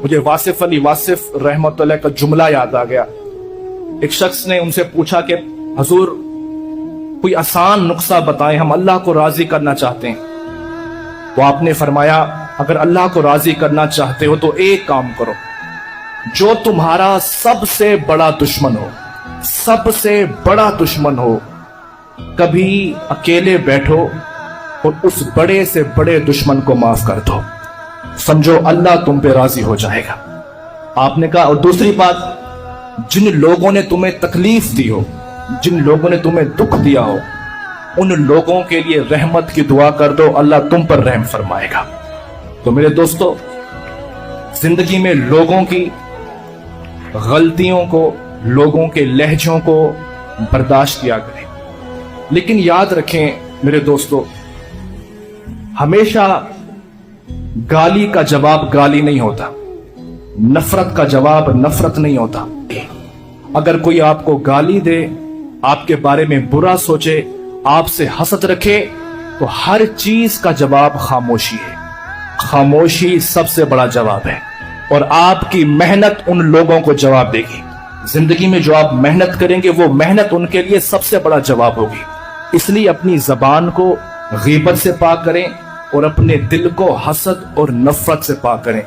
مجھے واصف علی واصف रहमतुल्लाह का जुमला याद आ गया। एक शख्स ने उनसे पूछा कि हुजूर कोई आसान नुस्खा बताएं, हम अल्लाह को राजी करना चाहते हैं। तो आपने फरमाया अगर अल्लाह को राजी करना चाहते हो तो एक काम करो, जो तुम्हारा सबसे बड़ा दुश्मन हो, सबसे बड़ा दुश्मन हो, कभी अकेले बैठो और उस बड़े से बड़े दुश्मन को माफ कर दो, समझो अल्लाह तुम पे राजी हो जाएगा। आपने कहा और दूसरी बात, जिन लोगों ने तुम्हें तकलीफ दी हो, जिन लोगों ने तुम्हें दुख दिया हो, उन लोगों के लिए रहमत की दुआ कर दो, अल्लाह तुम पर रहम फरमाएगा। तो मेरे दोस्तों, जिंदगी में लोगों की गलतियों को, लोगों के लहजों को बर्दाश्त किया करें, लेकिन याद रखें मेरे दोस्तों, हमेशा गाली का जवाब गाली नहीं होता, नफरत का जवाब नफरत नहीं होता। अगर कोई आपको गाली दे, आपके बारे में बुरा सोचे, आपसे हसद रखे, तो हर चीज का जवाब खामोशी है। खामोशी सबसे बड़ा जवाब है और आपकी मेहनत उन लोगों को जवाब देगी। जिंदगी में जो आप मेहनत करेंगे वो मेहनत उनके लिए सबसे बड़ा जवाब होगी। इसलिए अपनी जबान को गीबत से पाक करें और अपने दिल को हसद और नफरत से पाक करें।